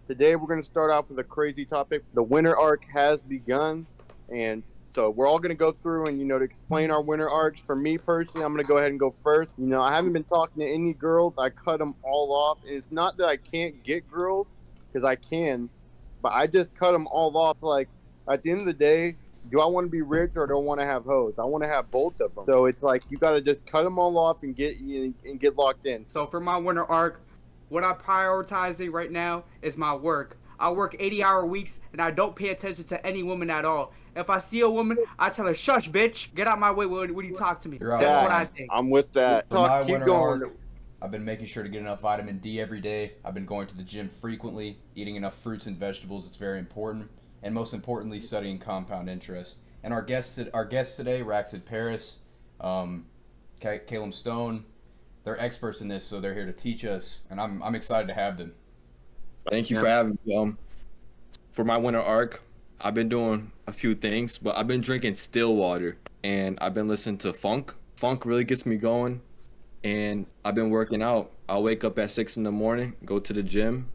Today we're going to start off with a crazy topic. The winter arc has begun, and so we're all going to go through and to explain our winter arcs. For me personally, I'm going to go ahead and go first. I haven't been talking to any girls. I cut them all off, and it's not that I can't get girls because I can, but I just cut them all off. Like at the end of the day, do I want to be rich or do I want to have hoes? I want to have both of them. So it's like you got to just cut them all off and get locked in. So for my winter arc, what I'm prioritizing right now is my work. I work 80-hour weeks and I don't pay attention to any woman at all. If I see a woman, I tell her, "Shush, bitch, get out my way when you talk to me." You're That's right. what I think. I'm with that. For my Keep winter going. arc, I've been making sure to get enough vitamin D every day. I've been going to the gym frequently, eating enough fruits and vegetables. It's very important. And most importantly, studying compound interest. And our guests today, Rax and Paris, Caleb Stone, they're experts in this, so they're here to teach us, and I'm excited to have them. Thank you for having me. For my winter arc, I've been doing a few things, but I've been drinking still water, and I've been listening to funk. Funk really gets me going, and I've been working out. I'll wake up at 6 in the morning, go to the gym.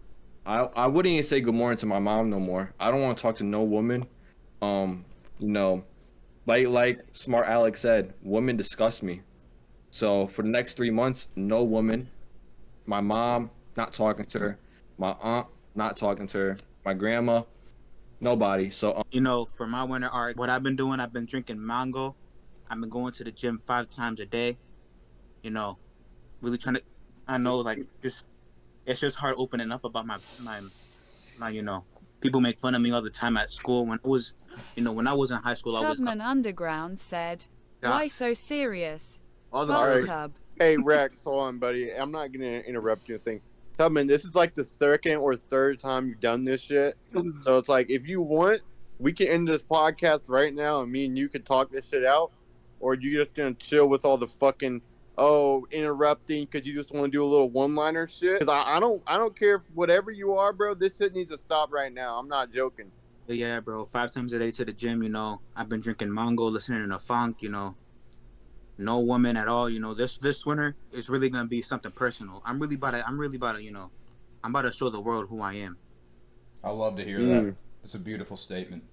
I wouldn't even say good morning to my mom no more. I don't want to talk to no woman. Like Smart Alex said, women disgust me. So for the next 3 months, no woman. My mom, not talking to her. My aunt, not talking to her. My grandma, nobody. So for my winter arc, what I've been doing, I've been drinking mango. I've been going to the gym 5 times a day. Really trying to. I know, it's just hard opening up about my people make fun of me all the time at school. When I was in high school, I was. Tubman Underground said, "Why so serious?" All the All right. Tub. Hey Rex, hold on, buddy. I'm not gonna interrupt you. Tubman, this is like the second or third time you've done this shit. So it's like, if you want, we can end this podcast right now, and me and you can talk this shit out, or you just gonna chill with all the fucking interrupting because you just want to do a little one-liner shit. Because I don't care if whatever you are, bro. This shit needs to stop right now. I'm not joking. Yeah, bro. 5 times a day to the gym. I've been drinking mango, listening to funk. No woman at all. This winter is really gonna be something personal. I'm really about to. I'm about to show the world who I am. I love to hear that. It's a beautiful statement.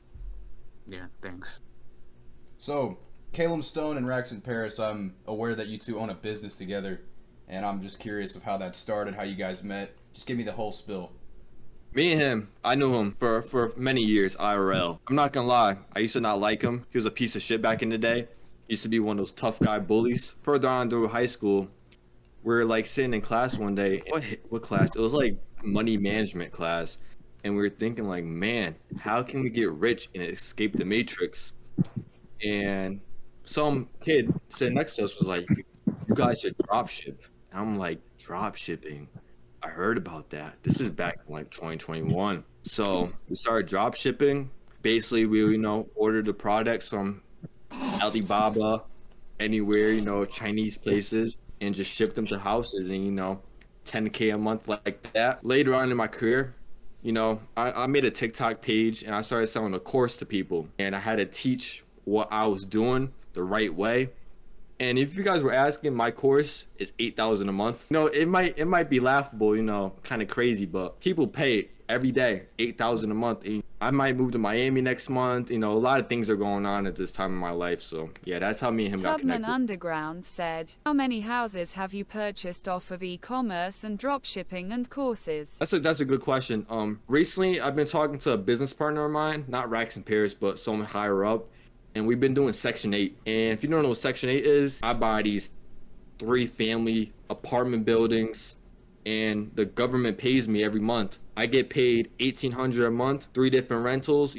Yeah, thanks. So, Caleb Stone and Rax and Paris, I'm aware that you two own a business together, and I'm just curious of how that started, how you guys met. Just give me the whole spill. me and him, I knew him for many years, IRL. I'm not gonna lie, I used to not like him. He was a piece of shit back in the day. He used to be one of those tough guy bullies. Further on through high school, we were like sitting in class one day. What class? It was like money management class. And we were thinking like, man, how can we get rich and escape the matrix? And some kid sitting next to us was like, you guys should drop ship. And I'm like, drop shipping? I heard about that. This is back in like 2021. So we started drop shipping. Basically, we, ordered the products from Alibaba, anywhere, Chinese places, and just shipped them to houses and, $10K a month like that. Later on in my career, I made a TikTok page and I started selling a course to people, and I had to teach what I was doing the right way. And if you guys were asking, my course is $8,000 a month. It might be laughable, kind of crazy, but people pay every day $8,000 a month. And I might move to Miami next month. A lot of things are going on at this time in my life. So yeah, that's how me and him got Tubman connected. Underground said, how many houses have you purchased off of e-commerce and drop shipping and courses? That's a good question. Recently I've been talking to a business partner of mine, not Rax and Paris, but someone higher up. And we've been doing Section 8. And if you don't know what Section 8 is, I buy these 3-family apartment buildings, and the government pays me every month. I get paid $1,800 a month, 3 different rentals,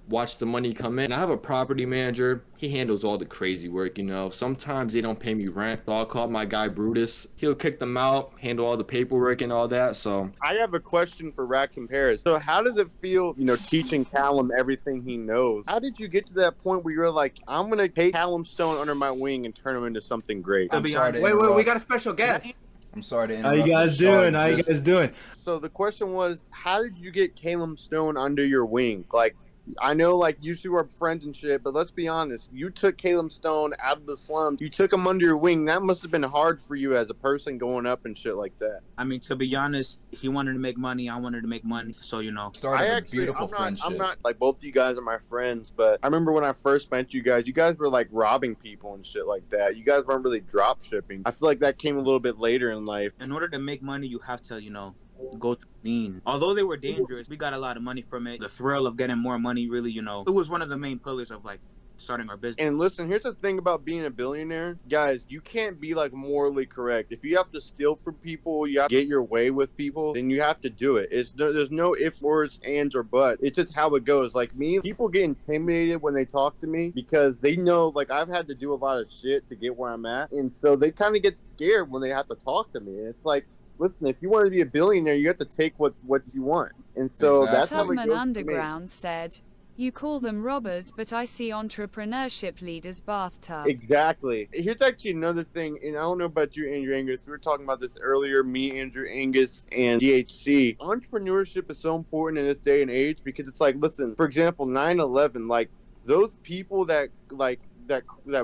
watch the money come in. I have a property manager. He handles all the crazy work, Sometimes they don't pay me rent. So I'll call my guy Brutus. He'll kick them out, handle all the paperwork and all that. So I have a question for Rax and Paris. So how does it feel, teaching Callum everything he knows? How did you get to that point where you're like, I'm going to take Callum Stone under my wing and turn him into something great? I'm sorry to Wait, interrupt. we got a special guest. I'm sorry to How interrupt. you guys doing? How you guys doing? So the question was, how did you get Caleb Stone under your wing? Like, I know, like, you two are friends and shit, but let's be honest. You took Caleb Stone out of the slums. You took him under your wing. That must have been hard for you as a person going up and shit like that. I mean, to be honest, he wanted to make money. I wanted to make money. So, Start of a beautiful friendship. I'm not like, both of you guys are my friends, but I remember when I first met you guys were like robbing people and shit like that. You guys weren't really drop shipping. I feel like that came a little bit later in life. in order to make money, you have to, go to mean. Although they were dangerous, we got a lot of money from it. The thrill of getting more money really, it was one of the main pillars of like starting our business. And listen, here's the thing about being a billionaire. Guys, you can't be like morally correct. If you have to steal from people, you have to get your way with people, then you have to do it. There's no ifs, words, ands, or but. It's just how it goes. Like me, people get intimidated when they talk to me because they know like I've had to do a lot of shit to get where I'm at. And so they kind of get scared when they have to talk to me. And it's like, listen, if you want to be a billionaire, you have to take what you want. And so that's how it Tubman goes. Underground said, "You call them robbers, but I see entrepreneurship leaders bathtub." Exactly. Here's actually another thing, and I don't know about you, Andrew Angus. We were talking about this earlier, me, Andrew Angus, and DHC. Entrepreneurship is so important in this day and age because it's like, listen, for example, 9/11, like those people that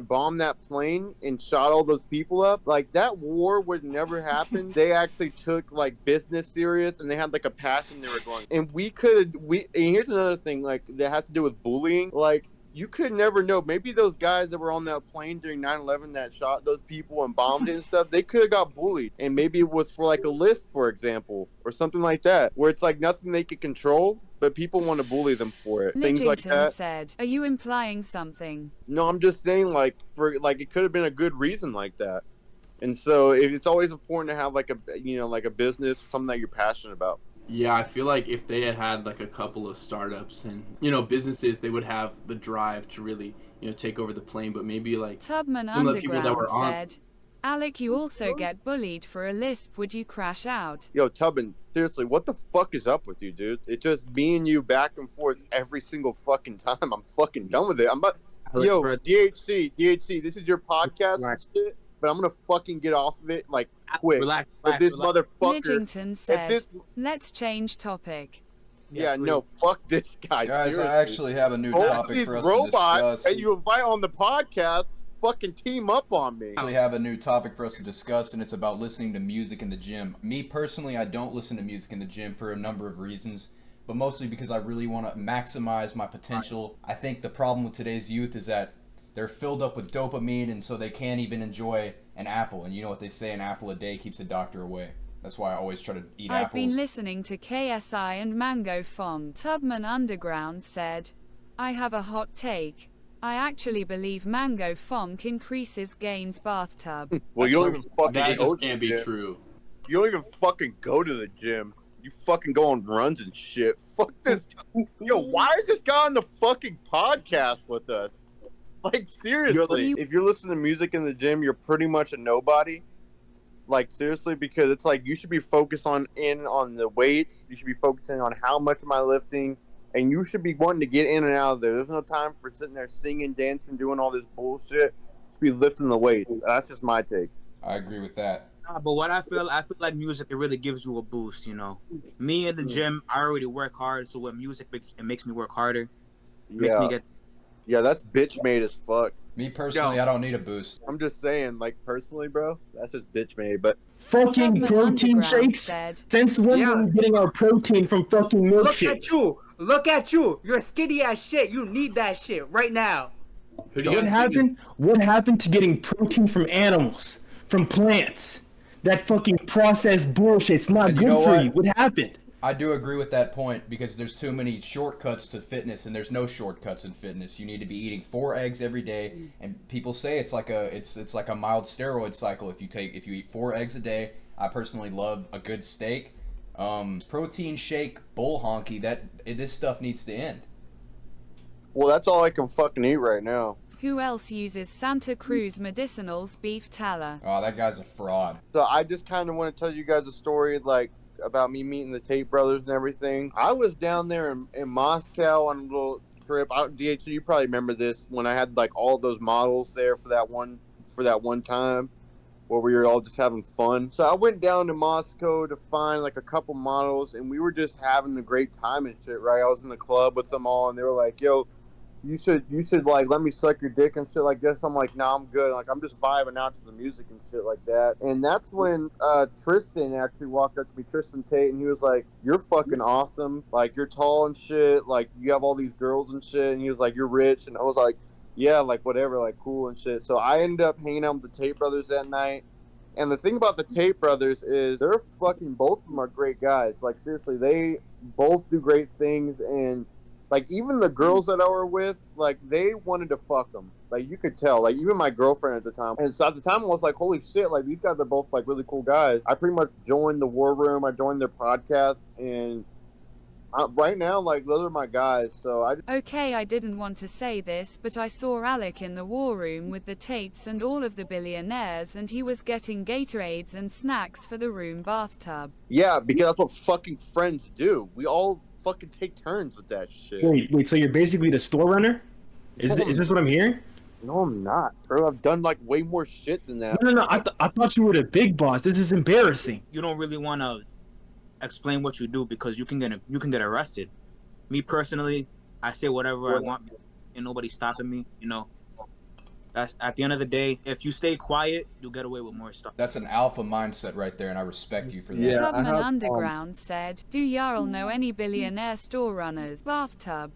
bombed that plane and shot all those people up, like that war would never happen. They actually took like business serious and they had like a passion they were going. And and here's another thing, like that has to do with bullying. Like you could never know. Maybe those guys that were on that plane during 9/11 that shot those people and bombed it and stuff, they could have got bullied. And maybe it was for like a lift, for example, or something like that, where it's like nothing they could control, but people want to bully them for it. Things like Lidgington that. said, "Are you implying something?" No, I'm just saying, like, it could have been a good reason like that. And so it's always important to have like a business, something that you're passionate about. Yeah, I feel like if they had like a couple of startups and businesses, they would have the drive to really take over the plane. But maybe like Tubman some of the people that Underground were on. said, "Alec, you also get bullied for a lisp. Would you crash out?" Yo, Tubman, seriously, what the fuck is up with you, dude? It's just me and you back and forth every single fucking time. I'm fucking done with it. Yo, DHC, this is your podcast and shit, but I'm gonna fucking get off of it like quick. Relax. This motherfucker. Lidgington said, "Let's change topic." Yeah, no, fuck this guy. Guys, seriously. I actually have a new topic for us to discuss. And you invite on the podcast, fucking team up on me. I actually have a new topic for us to discuss, and it's about listening to music in the gym. Me personally, I don't listen to music in the gym for a number of reasons, but mostly because I really want to maximize my potential. I think the problem with today's youth is that they're filled up with dopamine, and so they can't even enjoy an apple. And you know what they say, an apple a day keeps a doctor away. That's why I always try to eat I've apples. been listening to KSI and Mango Fong. Tubman Underground said, "I have a hot take. I actually believe Mango Funk increases gains bathtub." Well, you don't even fucking That go just to the can't be gym. true. You don't even fucking go to the gym. You fucking go on runs and shit. Fuck this. Yo, why is this guy on the fucking podcast with us? Like, seriously. If you're listening to music in the gym, you're pretty much a nobody. Like, seriously, because it's like you should be focused on the weights. You should be focusing on how much am I lifting. And you should be wanting to get in and out of there. There's no time for sitting there singing, dancing, doing all this bullshit. Just be lifting the weights. That's just my take. I agree with that. But what I feel like music, it really gives you a boost, Me in the gym, I already work hard, so with music, it makes me work harder. Makes me get. Yeah, that's bitch made as fuck. Me personally, I don't need a boost. I'm just saying, like, personally, bro, that's just bitch made. But fucking Tubman protein Underground shakes. said, Since when are we getting our protein from fucking milkshakes? Look at you. You're skinny as shit. You need that shit right now. What happened? What happened to getting protein from animals, from plants? That fucking processed bullshit's not And you good know for what? you. What happened? I do agree with that point because there's too many shortcuts to fitness, and there's no shortcuts in fitness. You need to be eating 4 eggs every day, and people say it's like a mild steroid cycle if you eat 4 eggs a day. I personally love a good steak. Protein shake, bull honky. This stuff needs to end. well, that's all I can fucking eat right now. "Who else uses Santa Cruz Medicinals beef tallow?" Oh, that guy's a fraud. So I just kind of want to tell you guys a story, like, about me meeting the Tate brothers and everything. I was down there in Moscow on a little trip. DHC, you probably remember this, when I had like all those models there for that one time. where we were all just having fun. So I went down to Moscow to find like a couple models, and we were just having a great time and shit, right? I was in the club with them all, and they were like, yo, you should like let me suck your dick and shit like this. I'm like, nah, I'm good. Like I'm just vibing out to the music and shit like that. And that's when Tristan actually walked up to me, Tristan Tate, and he was like, you're fucking awesome. Like you're tall and shit. Like you have all these girls and shit. And he was like, you're rich. And I was like, yeah, like whatever, like cool and shit. So I ended up hanging out with the Tate brothers that night. And the thing about the Tate brothers is they're fucking, both of them are great guys. Like seriously, they both do great things. And like even the girls that I were with, like they wanted to fuck them. Like you could tell. Like even my girlfriend at the time. And so at the time I was like, holy shit! Like these guys are both like really cool guys. I pretty much joined the War Room. I joined their podcast, and right now, like those are my guys. So Okay, I didn't want to say this, but I saw Alec in the war room with the Tates and all of the billionaires, and he was getting Gatorades and snacks for the room bathtub. Yeah, because that's what fucking friends do. We all fucking take turns with that shit. Wait, so you're basically the store runner? Is this what I'm hearing? No, I'm not, bro. I've done like way more shit than that. No. I thought you were the big boss. This is embarrassing. You don't really want to explain what you do because you can get arrested. Me personally, I say whatever I want, and nobody's stopping me. You know, that's at the end of the day. If you stay quiet, you'll get away with more stuff. That's an alpha mindset right there, and I respect you for that. Yeah, Tubman I have, Underground said, do y'all know any billionaire store runners? Bathtub.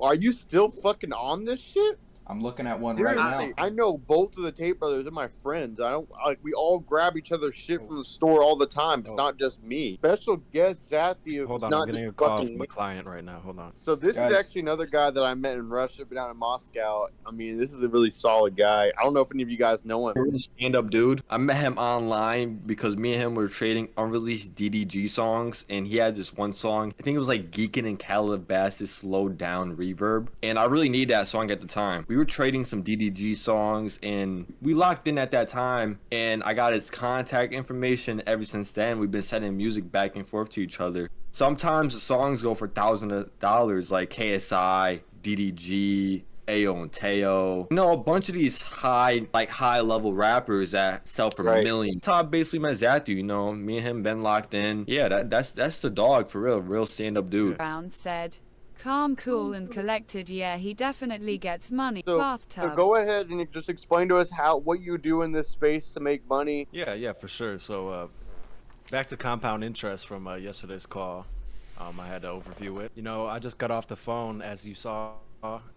Are you still fucking on this shit? I'm looking at one right Seriously, now. I know both of the Tate brothers are my friends. I don't like we all grab each other's shit from the store all the time. It's not just me. Special guest Zathiu. Hold on, not I'm getting just a call fucking from me. a client right now. Hold on. So this Guys. is actually another guy that I met in Russia, but down in Moscow. I mean, this is a really solid guy. I don't know if any of you guys know him. stand-up dude. I met him online because me and him were trading unreleased DDG songs, and he had this one song. I think it was like Geekin' and Calabasas slowed down reverb, and I really needed that song at the time. We were trading some DDG songs, and we locked in at that time, and I got his contact information. Ever since then, we've been sending music back and forth to each other. Sometimes the songs go for thousands of dollars, like KSI, DDG, Ayo and Teo. You know, a bunch of these high level rappers that sell for Right. millions. That's how I basically met Zathu, you know. Me and him been locked in. Yeah, that's the dog for real stand-up dude. Brown said, calm, cool, and collected. Yeah, he definitely gets money. So Bathtub. go ahead and just explain to us what you do in this space to make money. Yeah, for sure. So, back to compound interest from yesterday's call. I had to overview it. You know, I just got off the phone, as you saw,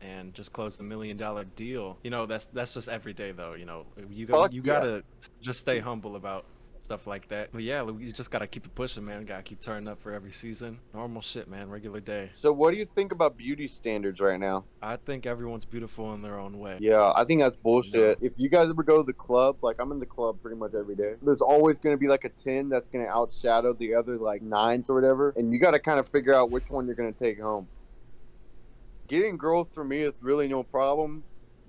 and just closed a $1 million deal. You know, that's just every day, though. You know, you gotta just stay humble about stuff like that. But yeah, you just gotta keep it pushing, man. Gotta keep turning up for every season. Normal shit, man. Regular day. So what do you think about beauty standards right now? I think everyone's beautiful in their own way. Yeah, I think that's bullshit. If you guys ever go to the club, like I'm in the club pretty much every day, there's always going to be like a 10 that's going to outshadow the other like 9s or whatever. And you got to kind of figure out which one you're going to take home. Getting girls for me is really no problem.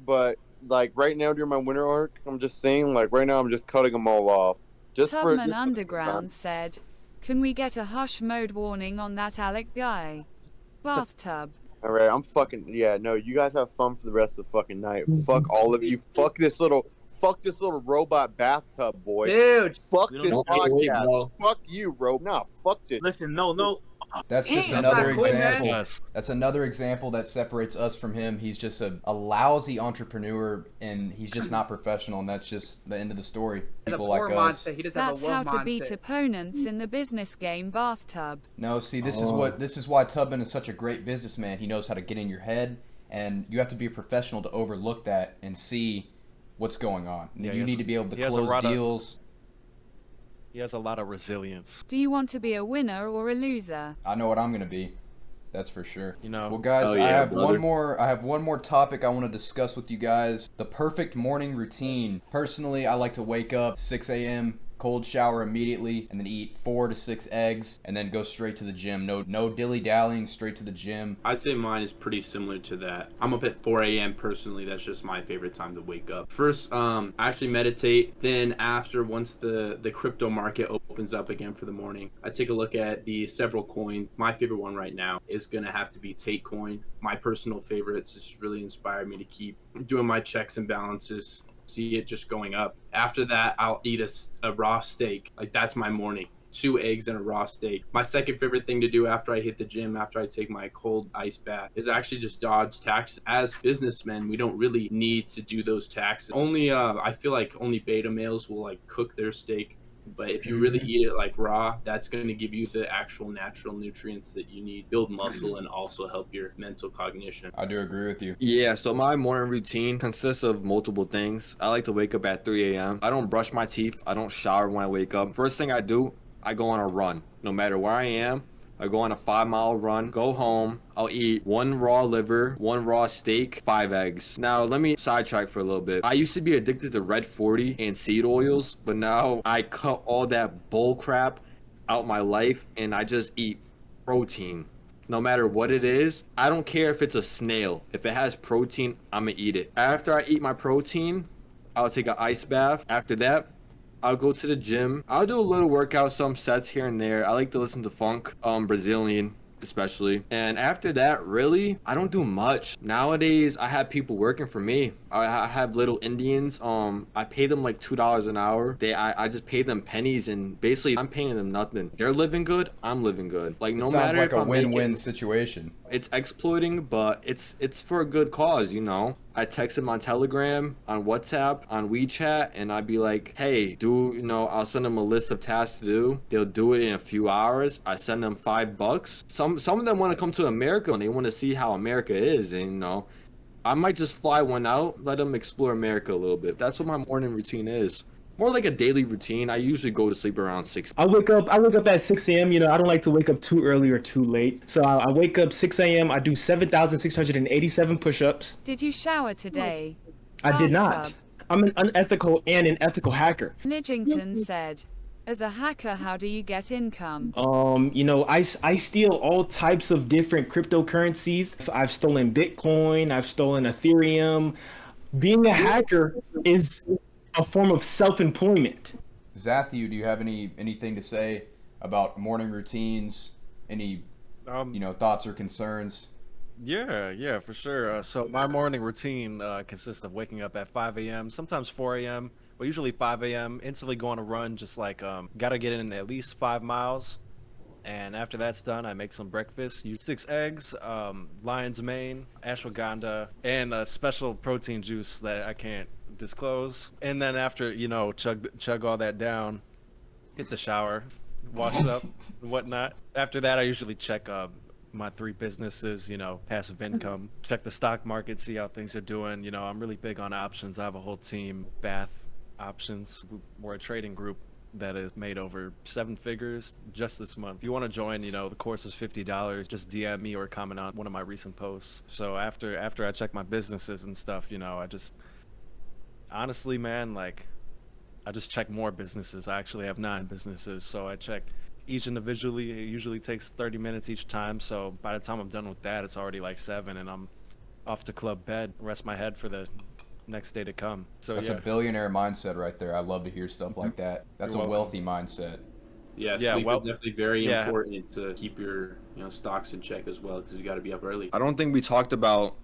But like right now during my winter arc, I'm just saying like right now I'm just cutting them all off. Tubman Underground said, can we get a hush mode warning on that Alec guy? Bathtub. All right, I'm fucking no. You guys have fun for the rest of the fucking night. Fuck all of you. Fuck this little robot bathtub boy. Dude. Fuck We this don't podcast. Fuck you, bro. Nah, fuck this. Listen, no. That's just That's another not cool, man. example. Yes. That's another example that separates us from him. He's just a lousy entrepreneur, and he's just not professional, and that's just the end of the story. He's a People poor like us. mindset. He doesn't That's have a how wolf to mindset. beat opponents in the business game. Bathtub. No, see, this is why Tubman is such a great businessman. He knows how to get in your head, and you have to be a professional to overlook that and see what's going on. Yeah, You need to be able to he has a close lot of- deals. He has a lot of resilience. Do you want to be a winner or a loser? I know what I'm gonna be. That's for sure. You know. Well, guys, Oh, I yeah, have brother. I have one more topic I want to discuss with you guys. The perfect morning routine. Personally, I like to wake up 6 a.m., cold shower immediately, and then eat 4 to 6 eggs, and then go straight to the gym. No dilly-dallying, straight to the gym. I'd say mine is pretty similar to that. I'm up at 4 a.m. personally. That's just my favorite time to wake up. First, I actually meditate. Then after, once the crypto market opens up again for the morning, I take a look at the several coins. My favorite one right now is going to have to be Tate coin. My personal favorites just really inspired me to keep doing my checks and balances see it just going up. After that, I'll eat a raw steak. Like, that's my morning. 2 eggs and a raw steak. My second favorite thing to do after I hit the gym, after I take my cold ice bath, is actually just dodge taxes. As businessmen, we don't really need to do those taxes. Only I feel like only beta males will like cook their steak. But if you really eat it like raw, that's going to give you the actual natural nutrients that you need, build muscle, and also help your mental cognition. I do agree with you. Yeah, so my morning routine consists of multiple things. I like to wake up at 3 a.m. I don't brush my teeth. I don't shower when I wake up. First thing I do, I go on a run. No matter where I am, I go on a 5-mile run, go home, I'll eat 1 raw liver, 1 raw steak, 5 eggs. Now, let me sidetrack for a little bit. I used to be addicted to Red 40 and seed oils, but now I cut all that bull crap out my life and I just eat protein. No matter what it is, I don't care if it's a snail. If it has protein, I'm gonna eat it. After I eat my protein, I'll take an ice bath. After that, I'll go to the gym. I'll do a little workout, some sets here and there. I like to listen to funk, Brazilian especially. And after that, really, I don't do much. Nowadays, I have people working for me. I have little Indians. I pay them like $2 an hour. I just pay them pennies, and basically I'm paying them nothing. They're living good, I'm living good. Like, no Sounds matter like if a I'm win-win making, situation. it's exploiting, but it's for a good cause, you know. I text them on Telegram, on WhatsApp, on WeChat, and I'd be like, hey, I'll send them a list of tasks to do. They'll do it in a few hours. I send them $5. Some of them want to come to America and they want to see how America is, and I might just fly one out, let them explore America a little bit. That's what my morning routine is. More like a daily routine. I usually go to sleep around 6. I wake up at 6 a.m. I don't like to wake up too early or too late. So I wake up 6 a.m. I do 7,687 push-ups. Did you shower today? I did not. Bathtub. I'm an unethical and an ethical hacker. Lidgington said, as a hacker, how do you get income? I steal all types of different cryptocurrencies. I've stolen Bitcoin. I've stolen Ethereum. Being a hacker is a form of self-employment. Zathu, do you have anything to say about morning routines? Any thoughts or concerns? Yeah, for sure. So my morning routine consists of waking up at 5 a.m., sometimes 4 a.m., but usually 5 a.m., instantly going to run, just like, gotta get in at least 5 miles. And after that's done, I make some breakfast, use 6 eggs, lion's mane, ashwagandha, and a special protein juice that I can't disclose. And then after, chug all that down, hit the shower, wash up and whatnot. After that, I usually check my 3 businesses, passive income, check the stock market, see how things are doing. I'm really big on options. I have a whole team, Bath Options. We're a trading group that is made over 7 figures just this month. If you want to join, the course is $50. Just DM me or comment on one of my recent posts. So after I check my businesses and stuff, I just, honestly, man, like, I just check more businesses. I actually have 9 businesses, so I check each individually. It usually takes 30 minutes each time, so by the time I'm done with that, it's already like 7, and I'm off to club bed, rest my head for the next day to come. So That's a billionaire mindset right there. I love to hear stuff like that. That's You're a welcome. wealthy mindset. Yeah, sleep is definitely very important to keep your stocks in check as well, because you got to be up early. I don't think we talked about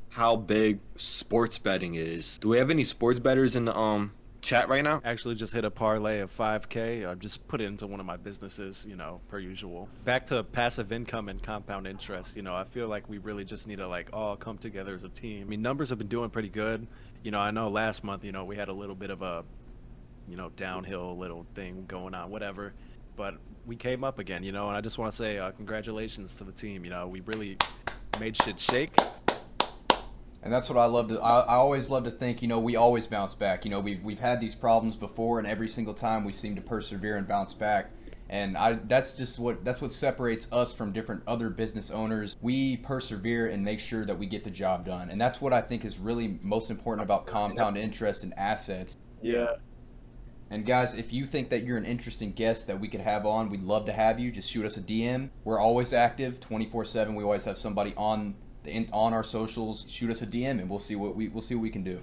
how big sports betting is. Do we have any sports bettors in the chat right now? Actually just hit a parlay of 5K. I just put it into one of my businesses, per usual. Back to passive income and compound interest. I feel like we really just need to all come together as a team. I mean, numbers have been doing pretty good. I know last month, we had a little bit of a, downhill little thing going on, whatever. But we came up again, and I just want to say congratulations to the team. We really made shit shake. And that's what I love to. I always love to think. We always bounce back. We've had these problems before, and every single time we seem to persevere and bounce back. And that's what separates us from different other business owners. We persevere and make sure that we get the job done. And that's what I think is really most important about compound interest and assets. Yeah. And guys, if you think that you're an interesting guest that we could have on, we'd love to have you. Just shoot us a DM. We're always active, 24/7. We always have somebody on our socials. Shoot us a DM, and we'll see what we can do.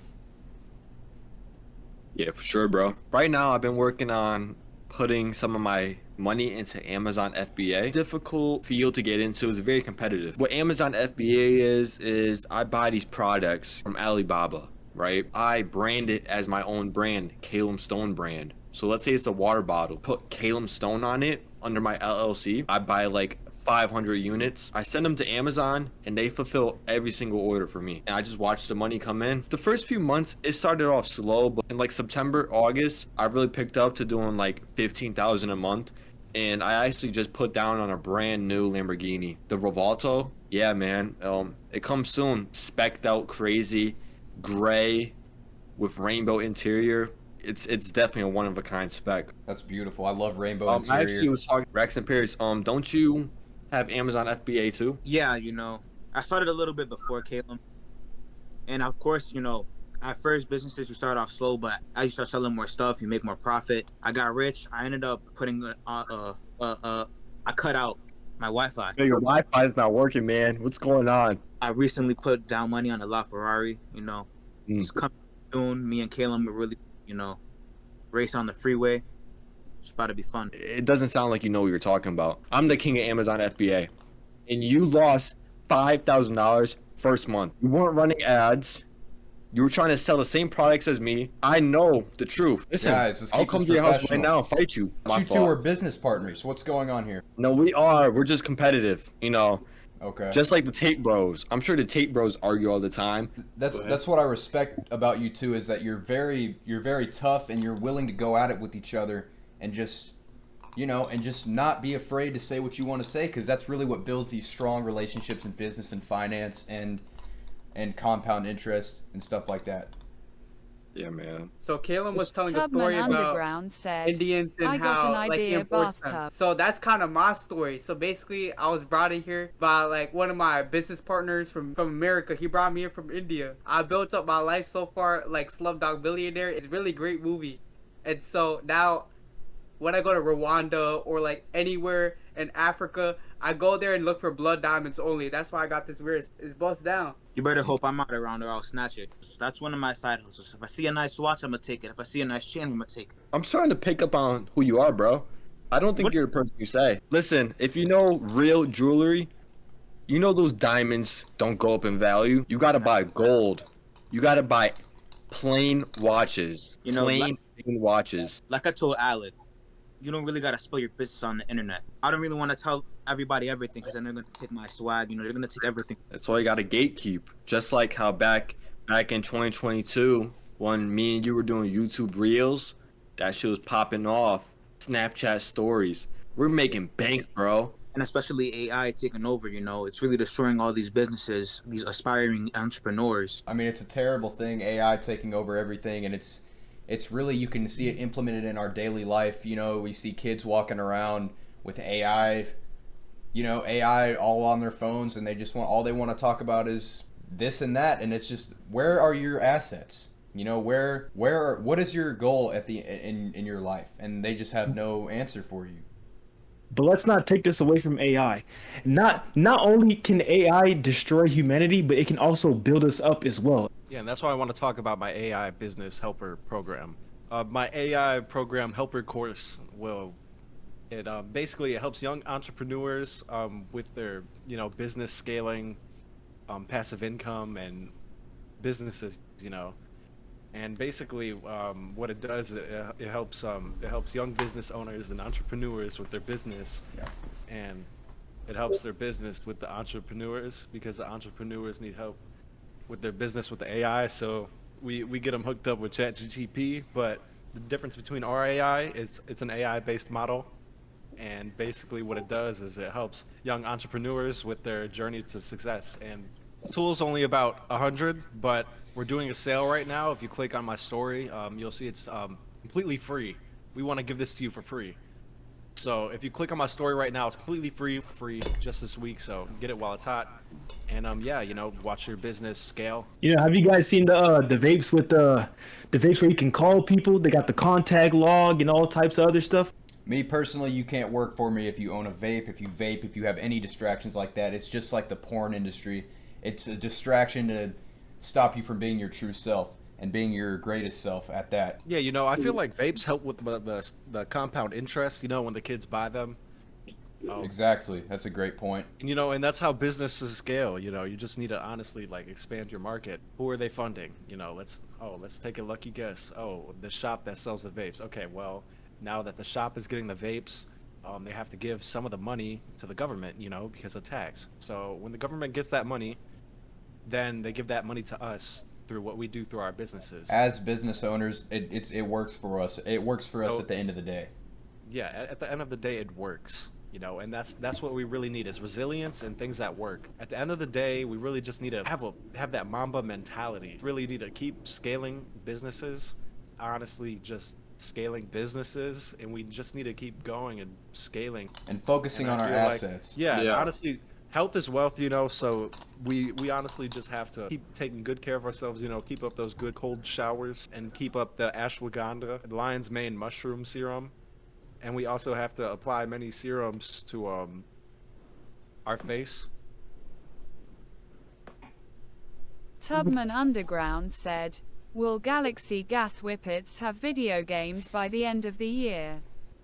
Yeah, for sure, bro. Right now, I've been working on putting some of my money into Amazon FBA. Difficult field to get into. It's very competitive. What Amazon FBA is I buy these products from Alibaba. right? I brand it as my own brand, Calum Stone brand. So let's say it's a water bottle, put Calum Stone on it under my LLC. I buy like 500 units. I send them to Amazon and they fulfill every single order for me. And I just watch the money come in. The first few months, it started off slow, but in like September, August, I really picked up to doing like 15,000 a month. And I actually just put down on a brand new Lamborghini, the Revolto. Yeah, man. It comes soon. Specced out, crazy, gray, with rainbow interior. It's definitely a one of a kind spec. That's beautiful. I love rainbow I interior. actually was talking Rex and Paris. Don't you have Amazon FBA too? Yeah, you know, I started a little bit before Caleb, and of course, you know, at first businesses you start off slow, but as you start selling more stuff, you make more profit. I got rich. I ended up putting I cut out my Wi-Fi. Yo, your Wi-Fi is not working, man. What's going on? I recently put down money on a LaFerrari. You know, it's coming soon. Me and Caleb will really, you know, race on the freeway. It's about to be fun. It doesn't sound like you know what you're talking about. I'm the king of Amazon FBA, and you lost $5,000 first month. You weren't running ads. You were trying to sell the same products as me. I know the truth. Listen, Guys, let's I'll keep come this to your house right professional. now and fight you. My You two fault. are business partners. What's going on here? No, we are. We're just competitive, you know. Okay. Just like the tape bros. I'm sure the tape bros argue all the time. That's what I respect about you two is that you're very tough and you're willing to go at it with each other and just not be afraid to say what you want to say, because that's really what builds these strong relationships in business and finance and compound interest and stuff like that. Yeah, man. So Caleb was telling a Tubman story about Underground said, Indians and I got how an like he idea imports them. bathtub. So that's kind of my story. So basically, I was brought in here by like one of my business partners from America. He brought me in from India. I built up my life so far like Slumdog Billionaire. It's a really great movie. And so now when I go to Rwanda or like anywhere in Africa, I go there and look for blood diamonds only. That's why I got this wrist. It's bust down. You better hope I'm not around or I'll snatch it. That's one of my side hustles. If I see a nice watch, I'm gonna take it. If I see a nice chain, I'm gonna take it. I'm starting to pick up on who you are, bro. I don't think you're the person you say. Listen, if you know real jewelry, you know those diamonds don't go up in value. You gotta buy gold. You gotta buy plain watches. You know, plain watches. Like I told Alec, you don't really gotta spill your business on the internet. I don't really want to tell everybody everything because then they're gonna take my swag. You know, they're gonna take everything. That's why you gotta gatekeep. Just like how back in 2022, when me and you were doing YouTube Reels, that shit was popping off. Snapchat stories. We're making bank, bro. And especially AI taking over, you know, it's really destroying all these businesses, these aspiring entrepreneurs. I mean, it's a terrible thing, AI taking over everything, and it's really, you can see it implemented in our daily life. You know, we see kids walking around with AI, AI all on their phones, and all they want to talk about is this and that, and it's just, where are your assets? You know, what is your goal in your life? And they just have no answer for you. But let's not take this away from AI. Not only can AI destroy humanity, but it can also build us up as well. Yeah, and that's why I want to talk about my AI Business Helper program. My AI program helper course basically it helps young entrepreneurs with their business scaling, passive income, and businesses. And basically, what it does, it helps young business owners and entrepreneurs with their business, and it helps their business with the entrepreneurs, because the entrepreneurs need help with their business with the AI. So we get them hooked up with ChatGPT, but the difference between our AI is it's an AI-based model, and basically what it does is it helps young entrepreneurs with their journey to success. And the tool's only about 100, but we're doing a sale right now. If you click on my story, you'll see it's completely free. We want to give this to you for free. So if you click on my story right now, it's completely free just this week. So get it while it's hot, and watch your business scale. Have you guys seen the vapes with the vapes where you can call people? They got the contact log and all types of other stuff. Me personally, you can't work for me if you own a vape, if you have any distractions like that. It's just like the porn industry. It's a distraction to stop you from being your true self and being your greatest self at that. Yeah, I feel like vapes help with the compound interest, when the kids buy them. Oh, Exactly. That's a great point. and, and that's how businesses scale. You just need to honestly like expand your market. Who are they funding? Let's take a lucky guess. Oh, the shop that sells the vapes. Okay, well, now that the shop is getting the vapes, they have to give some of the money to the government, because of tax. So when the government gets that money, then they give that money to us through what we do through our businesses. As business owners, it works for us. It works for us So- at the end of the day. Yeah, at the end of the day, it works. And that's what we really need is resilience and things that work. At the end of the day, we really just need to have that Mamba mentality. Really need to keep scaling businesses. Honestly, just scaling businesses, and we just need to keep going and scaling And focusing And I on our feel like- assets. Yeah, Yeah. honestly, health is wealth, so we honestly just have to keep taking good care of ourselves, keep up those good cold showers and keep up the ashwagandha, lion's mane mushroom serum. And we also have to apply many serums to our face. Tubman Underground said, "Will Galaxy Gas Whippets have video games by the end of the year?"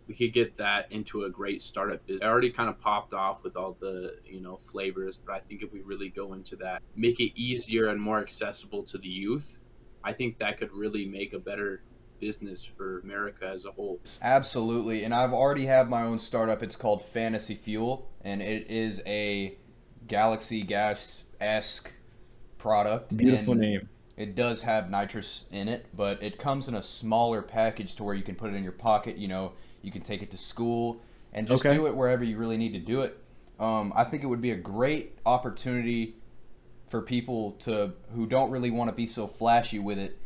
We could get that into a great startup business. It already kind of popped off with all the, flavors, but I think if we really go into that, make it easier and more accessible to the youth, I think that could really make a better business for America as a whole. Absolutely. And I've already have my own startup. It's called Fantasy Fuel, and it is a Galaxy Gas-esque product. Beautiful and name. It does have nitrous in it, but it comes in a smaller package to where you can put it in your pocket. You can take it to school and just Okay. do it wherever you really need to do it. I think it would be a great opportunity for people who don't really want to be so flashy with it,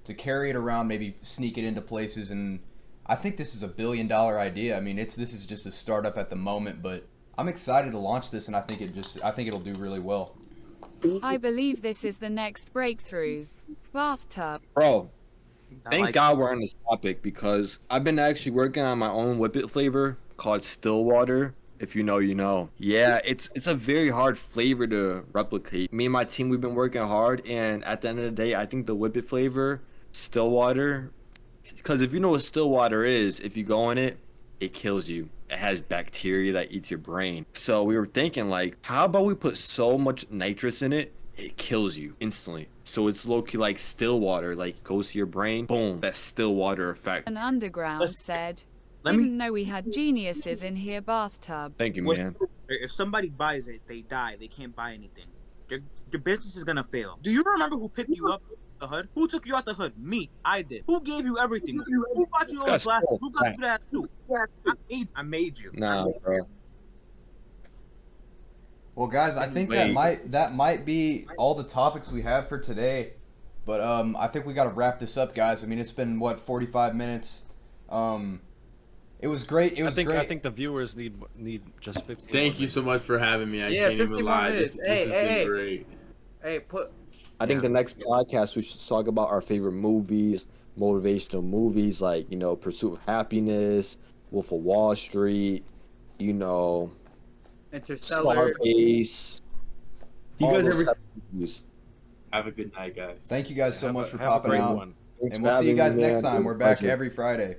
to carry it around, maybe sneak it into places. And I think this is a $1 billion idea. I mean, this is just a startup at the moment, but I'm excited to launch this, and I think it'll do really well. I believe this is the next breakthrough. Bathtub. Bro, I thank like- God we're on this topic because I've been actually working on my own Whippet flavor called Stillwater. If you know, you know. Yeah, it's a very hard flavor to replicate. Me and my team, we've been working hard, and at the end of the day, I think the Whippet flavor, Stillwater, because if you know what Stillwater is, if you go in it, it kills you. It has bacteria that eats your brain. So we were thinking, like, how about we put so much nitrous in it, it kills you instantly. So it's low-key like Stillwater, like goes to your brain, boom, that Stillwater effect. An Underground Let's- said, Let me- "Didn't know we had geniuses in here, bathtub." Thank you, What's- man. If somebody buys it, they die. They can't buy anything. Your business is gonna fail. Do you remember who picked you up the hood? Who took you out the hood? Me. I did. Who gave you everything? Who bought you those That's glasses? cool. Who got you that suit? I made you. Nah, bro. Well, guys, I think Wait. that might be all the topics we have for today. But I think we got to wrap this up, guys. I mean, it's been 45 minutes. It was great. It was I great. think the viewers need just 15. Thank more you so minutes. much for having me. I Yeah, can't even 15 more lie. minutes. This Hey, has hey, been hey. great. Hey, put. I think the next podcast we should talk about our favorite movies, motivational movies like, Pursuit of Happiness, Wolf of Wall Street, Interstellar. Scarface. Do you all guys those ever type of movies. Have a good night, guys. Thank you guys so Have much a- for have a popping great out. one. Thanks And for we'll see you having guys me, next man. It time. was We're a back pleasure. every Friday.